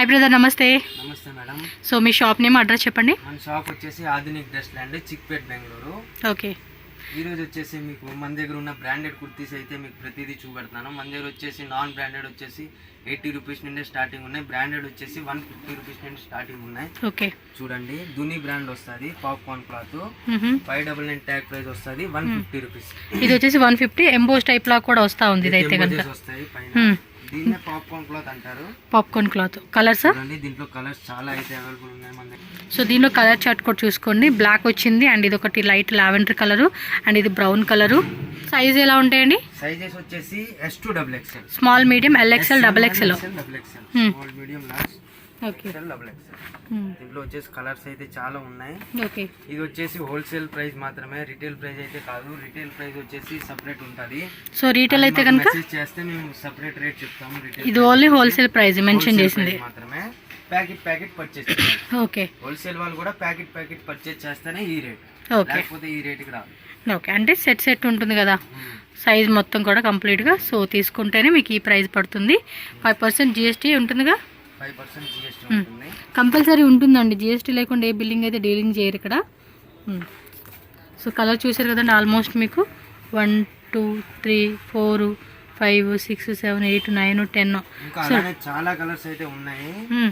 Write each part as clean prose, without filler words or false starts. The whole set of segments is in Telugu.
హాయ్ బ్రదర్, నమస్తే. నమస్తే మేడం. సో మీ షాప్ నేమ్, అడ్రస్ చెప్పండి. మన షాప్ వచ్చేసి Adhunik dress land, Chickpet, Bengaluru. Okay. ఈ రోజు వచ్చేసి మీకు మన దగ్గర ఉన్న బ్రాండెడ్ కుర్తీస్ అయితే మీకు ప్రతిదీ చూపెడతాను. మన దగ్గర వచ్చేసి నాన్ బ్రాండెడ్ వచ్చేసి 80 రూపీస్ నుండి స్టార్టింగ్ ఉన్నాయి. బ్రాండెడ్ వచ్చేసి 150 రూపీస్ నుండి స్టార్టింగ్ ఉన్నాయి. ఓకే. చూడండి, దుని బ్రాండ్ వస్తుంది, పాప్కార్న్ క్లాత్, 599 ట్యాగ్ ప్రైస్ వస్తుంది, 150 రూపీస్. ఇది వచ్చేసి 150 ఎంబోస్ టైప్ లా కూడా వస్తా ఉంది. ఇది అయితే కనుక వస్తాయి పైన. దీన్నే పాప్కార్న్ క్లాత్ అంటారు. పాప్కార్న్ క్లాత్ కలర్స్ దీంట్లో కలర్స్ చాలా అయితే అవైలబుల్ ఉన్నాయి మన దగ్గర. సో దీనిలో కలర్ చార్ట్ కూడా చూసుకోండి. బ్లాక్ వచ్చింది అండ్ ఇది ఒకటి లైట్ లావెండర్ కలరు అండ్ ఇది బ్రౌన్ కలరు. సైజ్ ఎలా ఉంటాయండి? సైజెస్ వచ్చేసి S2 XXL, small, medium, LXL, XXL, small, medium, large, okay, XXL. దీంట్లో వచ్చేసి కలర్స్ అయితే చాలా ఉన్నాయి. ఓకే. ఇది వచ్చేసి హోల్సేల్ ప్రైస్ మాత్రమే, రిటైల్ ప్రైస్ అయితే కాదు. రిటైల్ ప్రైస్ వచ్చేసి సెపరేట్ ఉంటుంది. సో రీటైల్ అయితే కనుక మెసేజ్ చేస్తే మేము సెపరేట్ రేట్ చెప్తాము. ఇది ఓన్లీ హోల్సేల్ ప్రైస్ మెన్షన్ చేసింది మాత్రమే. Packet purchase. ఓకే. హోల్సేల్ వాళ్ళు కూడా ప్యాకెట్ పర్చేస్ చేస్తేనే ఈ రేట్, ఓకే, లేకపోతే ఈ రేట్కి రాదు. ఓకే. అంటే సెట్ ఉంటుంది కదా, సైజ్ మొత్తం కూడా కంప్లీట్గా. సో తీసుకుంటేనే మీకు ఈ ప్రైస్ పడుతుంది. 5% GST ఉంటుందిగా. 5% GST ఉంటుంది, కంపల్సరీ ఉంటుందండి. GST లేకుండా ఏ బిల్లింగ్ అయితే డీలింగ్ చేయరు ఇక్కడ. సో కలర్ చూసారు కదండి. ఆల్మోస్ట్ మీకు 1 2 3 4 5 6 7 8 9 10. ఇంకా అలానే చాలా కలర్స్ అయితే ఉన్నాయి.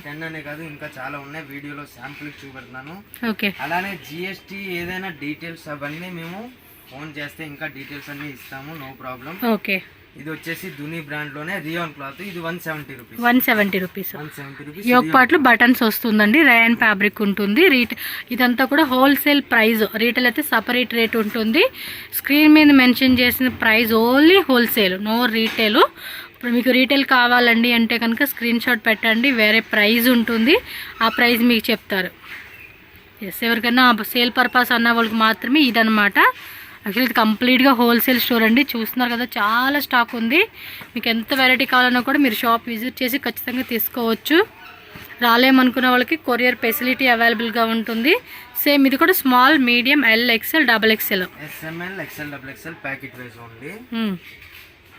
10 అనే కాదు, ఇంకా చాలా ఉన్నాయి. వీడియోలో శాంపుల్ చూపెడుతున్నాను. ఓకే. అలానే GST ఏదైనా డీటెయిల్స్ అవన్నీ మేము ఫోన్ చేస్తే ఇంకా డీటెయిల్స్ అన్ని ఇస్తాము, నో ప్రాబ్లం. ఓకే. ఇది వచ్చేసి దుని బ్రాండ్ లోనే రియాన్ క్లాత్. ఇది 170 రూపీస్. 170 రూపీస్. 170 రూపీస్. యోక్ పార్ట్లు బటన్స్ వస్తుందండి. రేయన్ ఫ్యాబ్రిక్ ఉంటుంది. ఇదంతా కూడా హోల్సేల్ ప్రైస్. రీటైల్ అయితే సపరేట్ రేట్ ఉంటుంది. స్క్రీన్ మీద మెన్షన్ చేసిన price only wholesale, no retail. ఇప్పుడు మీకు రీటైల్ కావాలండి అంటే కనుక స్క్రీన్ షాట్ పెట్టండి, వేరే ప్రైస్ ఉంటుంది. ఆ ప్రైస్ మీకు చెప్తారు. ఎస్, ఎవరికైనా సేల్ పర్పస్ అన్న వాళ్ళకి మాత్రమే ఇదనమాట. యాక్చువల్లీ ఇది కంప్లీట్గా హోల్సేల్ స్టోర్ అండి. చూస్తున్నారు కదా, చాలా స్టాక్ ఉంది. మీకు ఎంత వెరైటీ కావాలన్నా కూడా మీరు షాప్ విజిట్ చేసి ఖచ్చితంగా తీసుకోవచ్చు. రాలేమనుకున్న వాళ్ళకి కొరియర్ ఫెసిలిటీ అవైలబుల్గా ఉంటుంది. సేమ్ ఇది కూడా small, medium, LXL, XXL, SML, XL, XXL packet wise only.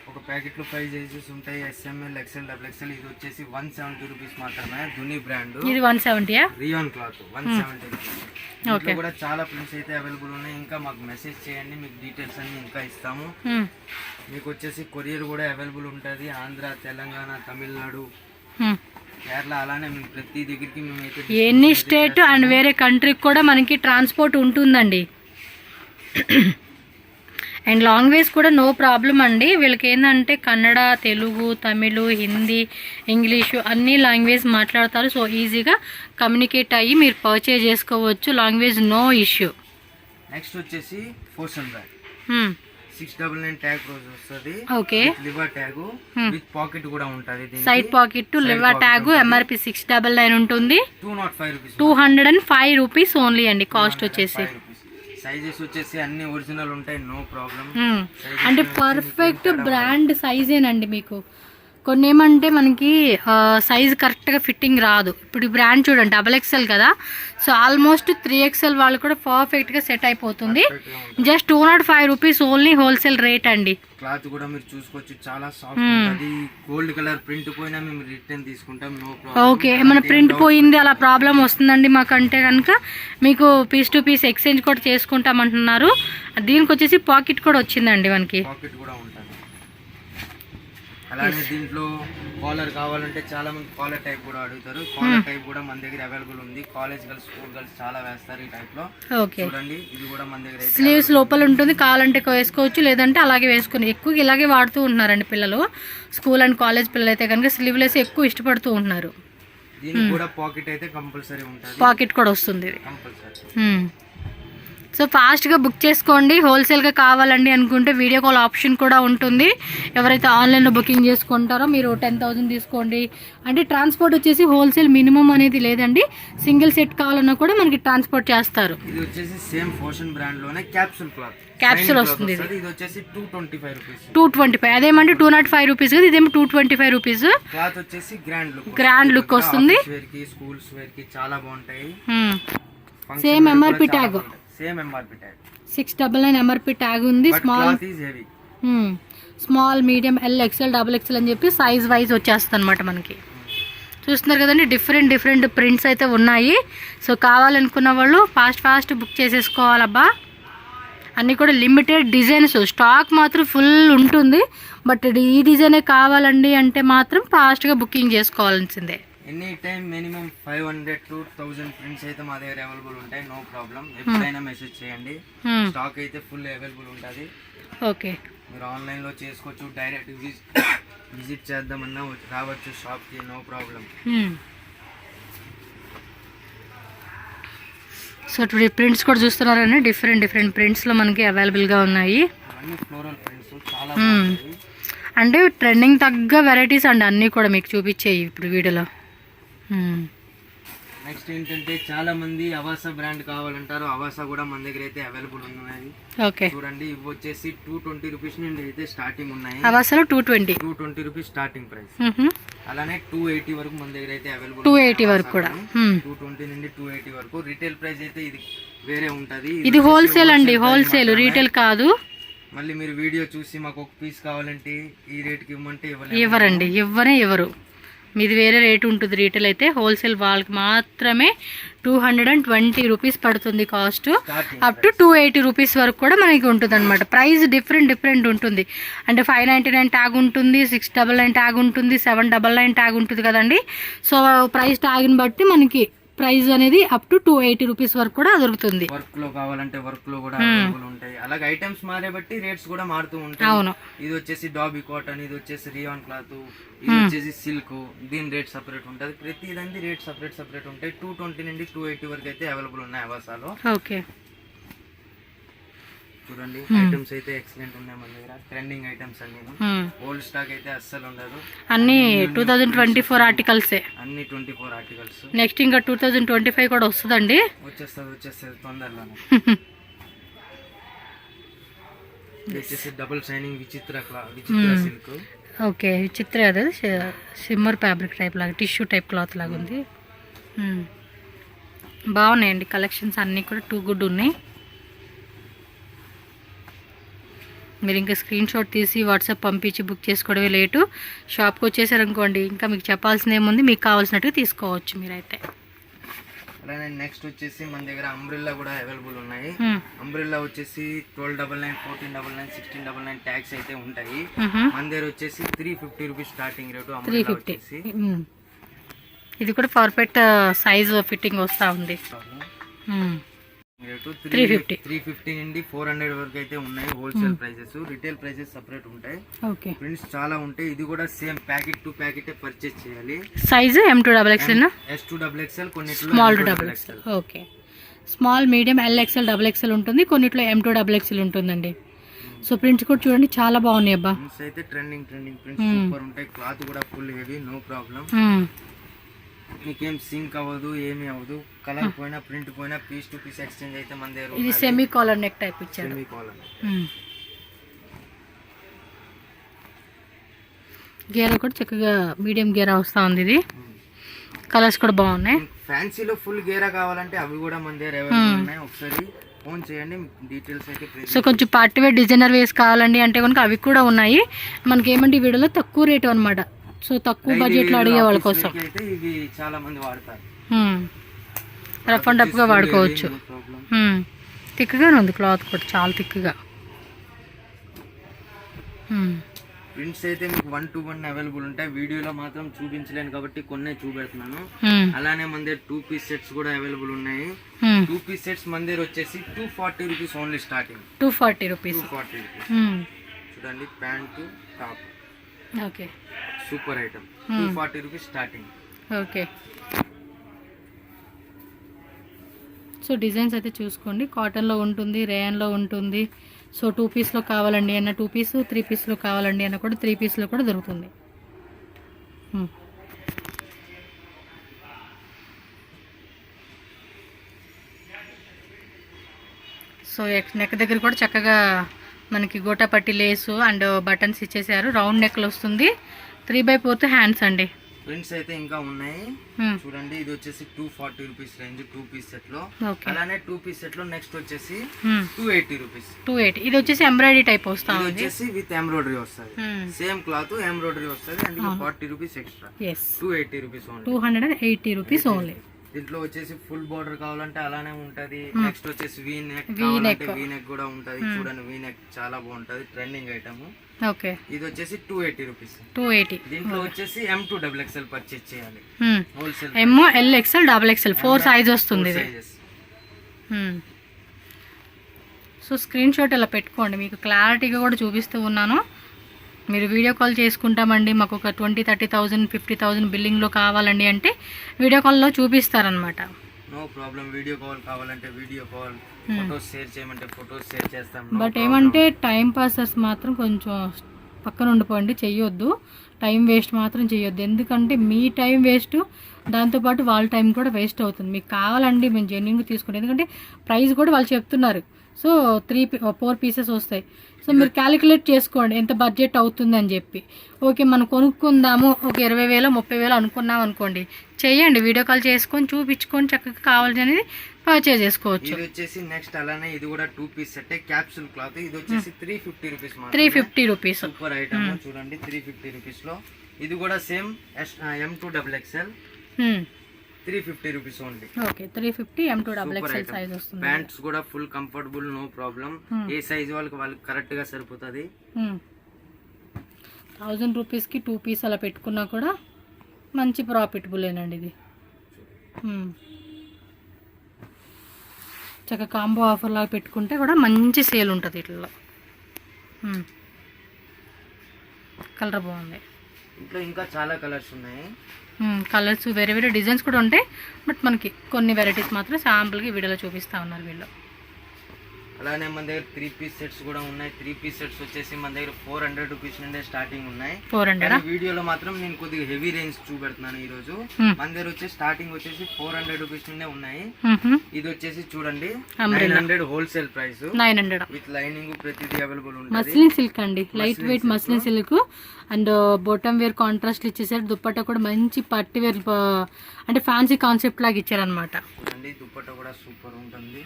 ఒక ప్యాకెట్లో 5 సైజెస్ ఉంటాయి. SML, XL, XXL. ఇది వచ్చేసి 170 రూపీస్ మాత్రమే. దుని బ్రాండ్. ఇది 170. Rayon cloth 170 rupees. ఇంట్లో కూడా చాలా ప్రింట్స్ అయితే అవైలబుల్ ఉన్నాయి. ఇంకా మాకు మెసేజ్ చేయండి, మీకు డీటెయిల్స్ అన్ని ఇంకా ఇస్తాము. మీకు వచ్చేసి కొరియర్ కూడా అవైలబుల్ ఉంటుంది. ఆంధ్ర, తెలంగాణ, తమిళనాడు, కేరళ, అలానే మేము ప్రతి దగ్గరికి మేమైతే ఎనీ స్టేట్ అండ్ వేరే కంట్రీకి కూడా మనకి ట్రాన్స్పోర్ట్ ఉంటుందండి. అండ్ లాంగ్వేజ్ కూడా నో ప్రాబ్లం అండి. వీళ్ళకి ఏంటంటే కన్నడ, తెలుగు, తమిళ్, హిందీ, ఇంగ్లీషు అన్ని లాంగ్వేజ్ మాట్లాడతారు. సో ఈజీగా కమ్యూనికేట్ అయ్యి మీరు పర్చేజ్ చేసుకోవచ్చు. Language no issue. నెక్స్ట్ వచ్చేసి ఫోర్సన్ బ్యాగ్, 699 ట్యాగ్ ప్రైస్ వస్తుంది. ఓకే. లివర్ ట్యాగ్ విత్ పాకెట్ కూడా ఉంటుంది. సైడ్ పాకెట్, లివర్ ట్యాగ్, MRP 699 ఉంటుంది. 205 రూపీస్ ఓన్లీ అండి కాస్ట్ వచ్చేసి. సైజెస్ వచ్చేసి అన్ని ఒరిజినల్ ఉంటాయి, నో ప్రాబ్లం. అంటే పర్ఫెక్ట్ బ్రాండ్ సైజేనండి. మీకు కొన్ని ఏమంటే మనకి సైజ్ కరెక్ట్గా ఫిట్టింగ్ రాదు. ఇప్పుడు ఈ బ్రాండ్ చూడండి, XXL కదా. సో ఆల్మోస్ట్ 3XL వాళ్ళు కూడా పర్ఫెక్ట్గా సెట్ అయిపోతుంది. Just 205 rupees only wholesale rate అండి. క్లాత్ కూడా మీరు చూసుకోవచ్చు, చాలా సాఫ్ట్ ఉంటుంది. గోల్డ్ కలర్ ప్రింట్ పోయినా మేము రిటర్న్ తీసుకుంటాం, నో ప్రాబ్లం. ఓకే. ఏమైనా ప్రింట్ పోయింది అలా ప్రాబ్లం వస్తుందండి మాకంటే కనుక మీకు పీస్ టు పీస్ ఎక్స్చేంజ్ కూడా చేసుకుంటామంటున్నారు. దీనికి వచ్చేసి పాకెట్ కూడా వచ్చిందండి మనకి. పాకెట్ కూడా ఉంటుంది. అలానే దీంట్లో కాలర్ కావాలంటే చాలా మంది కాలర్ టైప్ కూడా అడుగుతారు. కాలర్ టైప్ కూడా మన దగ్గర అవైలబుల్ ఉంది. కాలేజ్ గర్ల్స్, స్కూల్ గర్ల్స్ చాలా వేస్తారు ఈ టైప్ లో. చూడండి, ఇది కూడా మన దగ్గర స్లీవ్స్ లోపల ఉంటుంది. కావాలంటే వేసుకోవచ్చు, లేదంటే అలాగే వేసుకుని ఎక్కువ ఇలాగే వాడుతూ ఉంటున్నారండి పిల్లలు. స్కూల్ అండ్ కాలేజ్ పిల్లలు అయితే కనుక స్లీవ్లెస్ ఎక్కువ ఇష్టపడుతూ ఉంటున్నారు. దీనికి కూడా పాకెట్ అయితే కంపల్సరీ ఉంటుంది. పాకెట్ కూడా వస్తుంది కంపల్సరీ. సో ఫాస్ట్గా బుక్ చేసుకోండి. హోల్సేల్గా కావాలండి అనుకుంటే వీడియో కాల్ ఆప్షన్ కూడా ఉంటుంది. ఎవరైతే ఆన్లైన్లో బుకింగ్ చేసుకుంటారో మీరు 10,000 తీసుకోండి. అంటే ట్రాన్స్పోర్ట్ వచ్చేసి హోల్సేల్ మినిమం అనేది లేదండి. సింగిల్ సెట్ కావాలన్నా కూడా మనకి ట్రాన్స్పోర్ట్ చేస్తారు. ఇది వచ్చేసి సేమ్ ఫోర్షన్ బ్రాండ్ లోనే క్యాప్సూల్ క్లాత్. క్యాప్సూల్ వస్తుంది. ఇది వచ్చేసి 225 రూపీస్. 225. అదేమంటే 205 రూపీస్ కదా, ఇదేమో 225 రూపీస్. క్లాత్ వచ్చేసి గ్రాండ్ లుక్ వస్తుంది. స్కూల్స్ వేర్ కి చాలా బాగుంటాయి. Same MRP tag. Same MRP tag 699 MRP tag ఉంది. స్మాల్, మీడియం, LXL, XXL అని చెప్పి సైజ్ వైజ్ వచ్చేస్తుంది అనమాట మనకి. చూస్తున్నారు కదండి, డిఫరెంట్ డిఫరెంట్ ప్రింట్స్ అయితే ఉన్నాయి. సో కావాలనుకున్న వాళ్ళు ఫాస్ట్ బుక్ చేసేసుకోవాలబ్బా. అన్నీ కూడా లిమిటెడ్ డిజైన్స్, స్టాక్ మాత్రం ఫుల్ ఉంటుంది. బట్ ఈ డిజైనే కావాలండి అంటే మాత్రం ఫాస్ట్గా బుకింగ్ చేసుకోవాల్సిందే. Any time minimum 500 to 1000 prints అయితే మా దగ్గర అవైలబుల్ ఉంటాయి. నో ప్రాబ్లం, ఎప్పుడైనా మెసేజ్ చేయండి. స్టాక్ అయితే ఫుల్ అవైలబుల్ ఉంటుంది. ఓకే, మీరు ఆన్లైన్లో చేసుకోవచ్చు, డైరెక్ట్ విజిట్ చేద్దామన్నా రావచ్చు షాప్కి, నో ప్రాబ్లం. సో ప్రింట్స్ కూడా చూస్తున్నారని డిఫరెంట్ డిఫరెంట్ ప్రింట్స్లో మనకి అవైలబుల్గా ఉన్నాయి. అన్ని ఫ్లోరల్ ప్రింట్స్ చాలా బాగుంటాయి. అంటే ట్రెండింగ్ తగ్గ వెరైటీస్ అండి అన్నీ కూడా మీకు చూపించేవి ఇప్పుడు వీడియోలో. నెక్స్ట్ ఏంటంటే చాలా మంది అవాసా బ్రాండ్ కావాలంటారు. అవాసా కూడా మన దగ్గర అయితే అవైలబుల్ ఉన్నాయి. ఓకే, చూడండి, ఇవి వచ్చేసి 220 రూపీస్ నుండి అయితే స్టార్టింగ్ ఉన్నాయి. అవాసాలో 220 రూపీస్ స్టార్టింగ్ ప్రైస్. అలానే 280 వరకు మన దగ్గర అయితే అవైలబుల్. 280 వరకు కూడా 220 నుండి 280 వరకు. రీటైల్ ప్రైస్ అయితే ఇది వేరే ఉంటది. ఇది హోల్సేల్ అండి, హోల్సేల్, రీటైల్ కాదు. మళ్ళీ మీరు వీడియో చూసి మాకు ఒక పీస్ కావాలంటే ఈ రేట్కి ఇవ్వమంటే ఇవ్వరండి, ఇవ్వరు. మీది వేరే రేటు ఉంటుంది. రీటైల్ అయితే, హోల్సేల్ వాళ్ళకి మాత్రమే 220 రూపీస్ పడుతుంది కాస్ట్. అప్ టు 280 రూపీస్ వరకు కూడా మనకి ఉంటుంది అనమాట. ప్రైస్ డిఫరెంట్ ఉంటుంది. అంటే 599 ట్యాగ్ ఉంటుంది, 699 ట్యాగ్ ఉంటుంది, 799 ట్యాగ్ ఉంటుంది కదండి. సో ప్రైస్ ట్యాగ్ని బట్టి మనకి ప్రైస్ అనేది అప్ టు 280 రూపీస్ వరకు కూడా దొరుకుతుంది. వర్క్ లో కావాలంటే వర్క్ లో కూడా అవైలబుల్ ఉంటాయి. అలాగే ఐటమ్స్ మారే బట్టి రేట్స్ కూడా మారుతూ ఉంటాయి. అవును, ఇది వచ్చేసి డాబీ కాటన్, ఇది వచ్చేసి రియాన్ క్లాత్, ఇది వచ్చేసి సిల్క్, దీని రేట్ సపరేట్ ఉంటుంది. ప్రతి దానికి రేట్ సపరేట్ ఉంటాయి. 220 నుండి 280 వరకు అయితే అవైలబుల్ ఉన్నాయి అవాసాలో. ఓకే, చూడండి, ఐటమ్స్ అయితే ఎక్సలెంట్ ఉన్నాయి మన దగ్గర. ట్రెండింగ్ ఐటమ్స్ అన్ని, ఓల్డ్ స్టాక్ అయితే అస్సలు ఉండదు. అన్ని 2024 ఆర్టికల్సే, అన్ని 24 ఆర్టికల్స్. నెక్స్ట్ ఇంకా 2025 కూడా వస్తుందండి. వచ్చేస్తుంది తొందరలోనే. వచ్చేసి డబుల్ షైనింగ్ విచిత్ర సిల్క్. ఓకే, విచిత్ర అదే సిమ్మర్ ఫ్యాబ్రిక్ టైప్ లాగా, టిష్యూ టైప్ క్లాత్ లాగా ఉంది. బాగున్నాయండి కలెక్షన్స్ అన్నీ కూడా, టూ గుడ్ ఉన్నాయి. మీరు ఇంకా స్క్రీన్ షాట్ తీసి వాట్సాప్ పంపించి బుక్ చేసుకోవడమే లేటు. షాప్కి వచ్చేసారనుకోండి, ఇంకా మీకు చెప్పాల్సిన ఏముంది, మీకు కావాల్సినట్టు తీసుకోవచ్చు మీరైతే. అలానే నెక్స్ట్ వచ్చేసి మన దగ్గర అంబ్రెల్లా కూడా అవైలబుల్ ఉన్నాయి. అంబ్రెల్లా వచ్చేసి 1299, 1499, 1699 ట్యాక్స్ అయితే ఉంటాయి. మన దగ్గర వచ్చేసి 350 రూపీస్ స్టార్టింగ్ రేటు. 350. ఇది కూడా పర్ఫెక్ట్ సైజ్ ఫిట్టింగ్ వస్తూ ఉంది. 350 నుండి 400 వరకు అయితే ఉన్నాయి wholesale prices. Retail prices separate ఉంటాయి. ఓకే, ప్రింట్స్ చాలా ఉంటాయి. ఇది కూడా same packet to packet purchase చేయాలి. సైజ్ M2XXL నా S2XXL, కొన్నిట్లో small 2XXL. Okay, small, medium, LXL, XXL ఉంటుంది. కొన్నిట్లో M2XXL ఉంటుందండి. సో ప్రింట్స్ కూడా చూడండి చాలా బాగున్నాయి అబ్బా. ప్రింట్స్ అయితే ట్రెండింగ్ ప్రింట్స్ సూపర్ ఉంటాయి. క్లాత్ కూడా ఫుల్ హెవీ, నో ప్రాబ్లం. మీకేం సింక్ అవ్వదు, ఏమీ అవ్వదు. కలర్ పోయినా ప్రింట్ పోయినా పీస్ టు పీస్ ఎక్స్చేంజ్ అయితే మన దగ్గర. ఇది సెమీ కాలర్ నెక్ టైప్ ఇచ్చారు. సెమీ కాలర్ గేరా కూడా చక్కగా మీడియం గేరా వస్తూ ఉంది. ఇది కలర్స్ కూడా బాగున్నాయి. ఫ్యాన్సీలో ఫుల్ గేరా కావాలంటే అవి కూడా మన దగ్గర అవైలబుల్ ఉన్నాయి. ఒకసారి ఫోన్ చేయండి, డీటెయిల్స్ అయితే. సో కొంచెం పార్టీ వేర్ డిజైనర్ వేస్ కావాలండి అంటే కనుక అవి కూడా ఉన్నాయి. మనకి ఏమంటే ఈ వీడియోలో తక్కువ రేటు అనమాట. సో తక్కువ బడ్జెట్లో అడిగే వాళ్ళ కోసం ఇవి చాలా మంది వాడతారు. రఫ్ అండ్ టఫ్గా వాడుకోవచ్చు. థిక్గానే ఉంది క్లాత్ కూడా, చాలా థిక్గా. ప్రింట్స్ అయితే మీకు 1 to 1 అవైలబుల్ ఉంటాయి. వీడియోలో మాత్రం చూపించలేను కాబట్టి కొన్నే చూపెడుతున్నాను. అలానే మన దగ్గర 2 పీస్ సెట్స్ కూడా అవైలబుల్ ఉన్నాయి. 2 పీస్ సెట్స్ మన దగ్గర వచ్చేసి 240 రూపీస్ ఓన్లీ స్టార్టింగ్. 240 రూపీస్. చూడండి, pant top. Okay, super item. 240 rupees starting. Okay, so designs అయితే చూసుకోండి. కాటన్లో ఉంటుంది, రేయన్లో ఉంటుంది. సో 2 పీస్లో కావాలండి అన్న 2 పీస్, 3 పీస్లో కావాలండి అన్న కూడా 3 పీస్లో కూడా దొరుకుతుంది. సో నెక్ దగ్గర కూడా చక్కగా మనకి గోటాపట్టి లేసు అండ్ బటన్స్ ఇచ్చేసారు. రౌండ్ నెక్లు వస్తుంది. 3/4 హ్యాండ్స్ అండి. ప్రింట్స్ అయితే ఇంకా ఉన్నాయి చూడండి. ఇది వచ్చేసి 240 రూపీస్ రేంజ్ 2 పీస్ సెట్ లో. అలానే 2 పీస్ సెట్ లో నెక్స్ట్ వచ్చేసి 280 రూపీస్. 280. ఇది వచ్చేసి ఎంబ్రాయిడరీ టైప్ వస్తుంది. ఇది వచ్చేసి విత్ ఎంబ్రాయిడరీ వస్తుంది. సేమ్ క్లాత్ ఎంబ్రాయిడరీ వస్తుంది. అందులో 40 rupees extra. 280 rupees only. 280 rupees only. దీంట్లో వచ్చేసి ఫుల్ బోర్డర్ కావాలంటే అలానే ఉంటది. నెక్స్ట్ వచ్చేసి వీ నెక్ కావాలంటే వీ నెక్ కూడా ఉంటది. చూడండి వీ నెక్ చాలా బాగుంటది, ట్రెండింగ్ ఐటమ్. ఓకే. ఇది వచ్చేసి 280 రూపీస్. 280. దీంట్లో వచ్చేసి M2 XXL పర్చేస్ చేయాలి. Wholesale M L XL XXL 4 size వస్తుంది ఇది. సో స్క్రీన్ షాట్ ఇలా పెట్టుకోండి, మీకు క్లారిటీగా కూడా చూపిస్తూ ఉన్నాను. మీరు వీడియో కాల్ చేసుకుంటామండి, మాకు ఒక 20,000-30,000 50,000 బిల్లింగ్లో కావాలండి అంటే వీడియో కాల్లో చూపిస్తారనమాట. No problem. వీడియో కాల్ కావాలంటే వీడియో కాల్, ఫొటోస్ షేర్ చేయమంటే ఫొటోస్ షేర్ చేస్తాం. బట్ ఏమంటే టైం పాసర్స్ మాత్రం కొంచెం పక్కన ఉండిపోండి, చెయ్యొద్దు. టైం వేస్ట్ మాత్రం చేయొద్దు. ఎందుకంటే మీ టైం వేస్ట్, దాంతోపాటు వాళ్ళ టైం కూడా వేస్ట్ అవుతుంది. మీకు కావాలండి మేము జెన్యున్గా తీసుకుంటాం, ఎందుకంటే ప్రైస్ కూడా వాళ్ళు చెప్తున్నారు. సో 4 పీసెస్ వస్తాయి. సో మీరు క్యాలిక్యులేట్ చేసుకోండి ఎంత బడ్జెట్ అవుతుంది అని చెప్పి. ఓకే మనం కొనుక్కుందాము, ఒక 20,000 30,000 అనుకున్నాం అనుకోండి, చెయ్యండి. వీడియో కాల్ చేసుకొని చూపించుకొని చక్కగా కావాలి అనేది పర్చేజ్ చేసుకోవచ్చు. ఇది వచ్చేసి నెక్స్ట్ అలానే ఇది కూడా 2 పీస్ సెట్ క్యాప్సూల్ క్లాత్. ఇది వచ్చేసి 350 రూపీస్. 350 రూపీస్. సూపర్ ఐటమ్ చూడండి. 350 రూపీస్ లో ఇది కూడా same M2 XXL 350 rupees only. Okay. 350 M2 XXL size వస్తుంది. ప్యాంట్స్ కూడా ఫుల్ కంఫర్టబుల్, నో ప్రాబ్లం. ఏ సైజ్ వాళ్ళకి కరెక్ట్ గా సరిపోతుంది. 1000 రూపీస్కి 2 పీస్ అలా పెట్టుకున్నా కూడా మంచి ప్రాఫిటబులేనండి ఇది. చక్కగా కాంబో ఆఫర్ లాగా పెట్టుకుంటే కూడా మంచి సేల్ ఉంటుంది ఇట్లా. కలర్ బాగుంది. ఇంట్లో ఇంకా చాలా కలర్స్ ఉన్నాయి. కలర్స్ వేరే వేరే డిజైన్స్ కూడా ఉంటాయి. బట్ మనకి కొన్ని వెరైటీస్ మాత్రం శాంపుల్కి వీడియోలో చూపిస్తూ ఉన్నారు వీళ్ళు. అలానే మన దగ్గర 3 పీస్ సెట్స్ కూడా ఉన్నాయి. 3 పీస్ సెట్స్ వచ్చేసి మన దగ్గర 400 రూపీస్ నుండే స్టార్టింగ్ ఉన్నాయి. 400 వీడియోలో మాత్రం నేను కొద్దిగా హెవీ రేంజ్ చూపెడుతున్నాను ఈ రోజు. మన దగ్గర వచ్చేసి స్టార్టింగ్ వచ్చేసి 400 రూపీస్ నుండే ఉన్నాయి. ఇది వచ్చేసి చూడండి 900 హోల్సేల్ ప్రైస్. 900 విత్ లైనింగ్ ప్రతిదీ అవైలబుల్ ఉంటుంది. మస్లిన్ సిల్క్ అండి, light weight muslin silk and bottom wear contrast ఇచ్చేసారు. దుప్పట్టా కూడా మంచి పట్టి వేర్ అంటే ఫ్యాన్సీ కాన్సెప్ట్ లాగా ఇచ్చారనమాట. చూడండి దుప్పట్టా కూడా సూపర్ ఉంటుంది.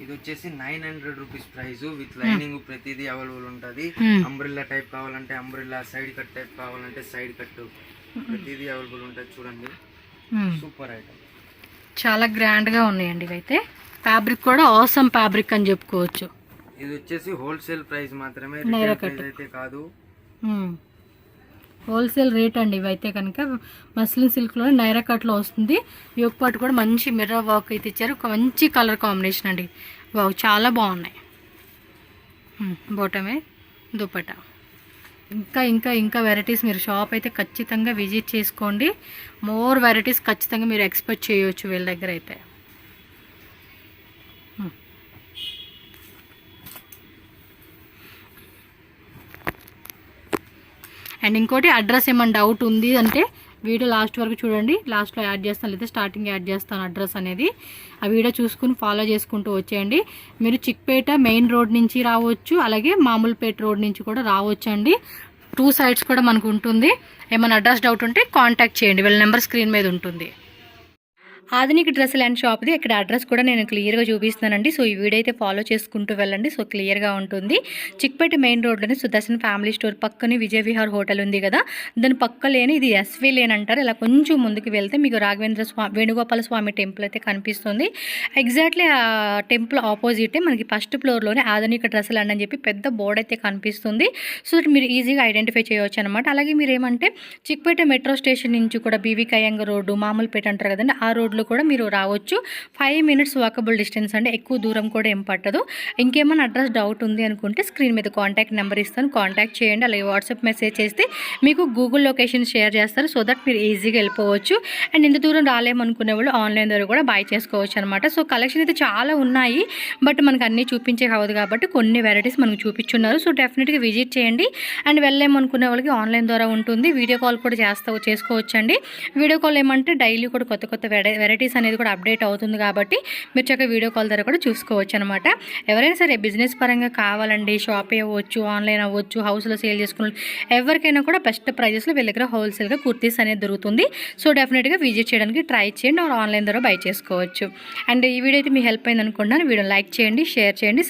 ఇది వచ్చేసి 900 రూపీస్ ప్రైస్ విత్ లైనింగ్ ప్రతిదీ అవైలబుల్ ఉంటుంది. అంబ్రెల్లా టైప్ కావాలంటే అంబ్రెల్లా, సైడ్ కట్ టైప్ కావాలంటే సైడ్ కట్, ప్రతిదీ అవైలబుల్ ఉంటుంది. చూడండి సూపర్ ఐటమ్, చాలా గ్రాండ్ గా ఉన్నాయండి ఇవైతే. ఫ్యాబ్రిక్ కూడా ఆసమ్ ఫ్యాబ్రిక్ అని చెప్పుకోవచ్చు. ఇది వచ్చేసి హోల్సేల్ ప్రైస్ మాత్రమే, రిటైల్ ప్రైస్ అయితే కాదు. హోల్సేల్ రేట్ అండి ఇవైతే కనుక. మస్లిన్ సిల్క్లో నైరా కట్లో వస్తుంది. యోక్ పాటు కూడా మంచి మిర్రర్ వర్క్ అయితే ఇచ్చారు. ఒక మంచి కలర్ కాంబినేషన్ అండి. వావ్ చాలా బాగున్నాయి. బాటమే దుపట్టా. ఇంకా ఇంకా ఇంకా వెరైటీస్ మీరు షాప్ అయితే ఖచ్చితంగా విజిట్ చేసుకోండి. మోర్ వెరైటీస్ ఖచ్చితంగా మీరు ఎక్స్పెక్ట్ చేయవచ్చు వీళ్ళ దగ్గర అయితే. అండ్ ఇంకోటి అడ్రస్ ఏమైనా డౌట్ ఉంది అంటే వీడియో లాస్ట్ వరకు చూడండి, లాస్ట్లో యాడ్ చేస్తాను లేదా స్టార్టింగ్ యాడ్ చేస్తాను అడ్రస్ అనేది. ఆ వీడియో చూసుకుని ఫాలో చేసుకుంటూ వచ్చేయండి. మీరు చిక్పేట మెయిన్ రోడ్ నుంచి రావచ్చు, అలాగే మామూలుపేట రోడ్ నుంచి కూడా రావచ్చు అండి. 2 సైడ్స్ కూడా మనకు ఉంటుంది. ఏమైనా అడ్రస్ డౌట్ ఉంటే కాంటాక్ట్ చేయండి, వీళ్ళ నెంబర్ స్క్రీన్ మీద ఉంటుంది. ఆధునిక డ్రెస్ ల్యాండ్ షాప్ది ఇక్కడ అడ్రస్ కూడా నేను క్లియర్గా చూపిస్తున్నానండి. సో ఈ వీడియో అయితే ఫాలో చేసుకుంటూ వెళ్ళండి. సో క్లియర్గా ఉంటుంది. చిక్పేట మెయిన్ రోడ్లోనే సుదర్శన్ ఫ్యామిలీ స్టోర్ పక్కనే విజయ విహార్ హోటల్ ఉంది కదా, దాని పక్క లేని ఇది ఎస్వీ లేన్ అంటారు. ఇలా కొంచెం ముందుకు వెళ్తే మీకు రాఘవేంద్ర స్వామి వేణుగోపాల స్వామి టెంపుల్ అయితే కనిపిస్తుంది. ఎగ్జాక్ట్లీ ఆ టెంపుల్ ఆపోజిటే మనకి ఫస్ట్ ఫ్లోర్లోనే ఆధునిక డ్రెస్ ల్యాండ్ అని చెప్పి పెద్ద బోర్డ్ అయితే కనిపిస్తుంది. సో మీరు ఈజీగా ఐడెంటిఫై చేయవచ్చు అనమాట. అలాగే మీరు ఏమంటే చిక్పేట మెట్రో స్టేషన్ నుంచి కూడా బీవీ కయ్యంగ రోడ్డు, మామూలుపేట అంటారు కదండి, ఆ రోడ్లో కూడా మీరు రావచ్చు. 5 మినిట్స్ వాకబుల్ డిస్టెన్స్ అండి, ఎక్కువ దూరం కూడా ఏం పట్టదు. ఇంకేమైనా అడ్రస్ డౌట్ ఉంది అనుకుంటే స్క్రీన్ మీద కాంటాక్ట్ నెంబర్ ఇస్తాను, కాంటాక్ట్ చేయండి. అలాగే వాట్సాప్ మెసేజ్ చేస్తే మీకు గూగుల్ లొకేషన్ షేర్ చేస్తారు. సో దట్ మీరు ఈజీగా వెళ్ళిపోవచ్చు. అండ్ ఇంత దూరం రాలేమనుకునే వాళ్ళు ఆన్లైన్ ద్వారా కూడా బై చేసుకోవచ్చు అనమాట. సో కలెక్షన్ అయితే చాలా ఉన్నాయి, బట్ మనకు అన్నీ చూపించే కావద్దు కాబట్టి కొన్ని వెరైటీస్ మనకు చూపించున్నారు. సో డెఫినెట్గా విజిట్ చేయండి. అండ్ వెళ్ళలేమనుకునే వాళ్ళకి ఆన్లైన్ ద్వారా ఉంటుంది, వీడియో కాల్ కూడా చేసుకోవచ్చు అండి. వీడియో కాల్ ఏమంటే డైలీ కూడా కొత్త కొత్త వెరైటీస్ అనేది కూడా అప్డేట్ అవుతుంది కాబట్టి మీరు చక్కగా వీడియో కాల్ ద్వారా కూడా చూసుకోవచ్చు అనమాట. ఎవరైనా సరే బిజినెస్ పరంగా కావాలండి, షాప్ అవ్వచ్చు, ఆన్లైన్ అవ్వచ్చు, హౌస్లో సేల్ చేసుకున్న ఎవరికైనా కూడా బెస్ట్ ప్రైజెస్లో వీళ్ళ దగ్గర హోల్సేల్గా కుర్తీస్ అనేది దొరుకుతుంది. సో డెఫినెట్గా విజిట్ చేయడానికి ట్రై చేయండి, ఆన్లైన్ ద్వారా బై చేసుకోవచ్చు. అండ్ ఈ వీడియో అయితే మీ హెల్ప్ అయింది అనుకుంటున్నాను. వీడియో లైక్ చేయండి, షేర్ చేయండి.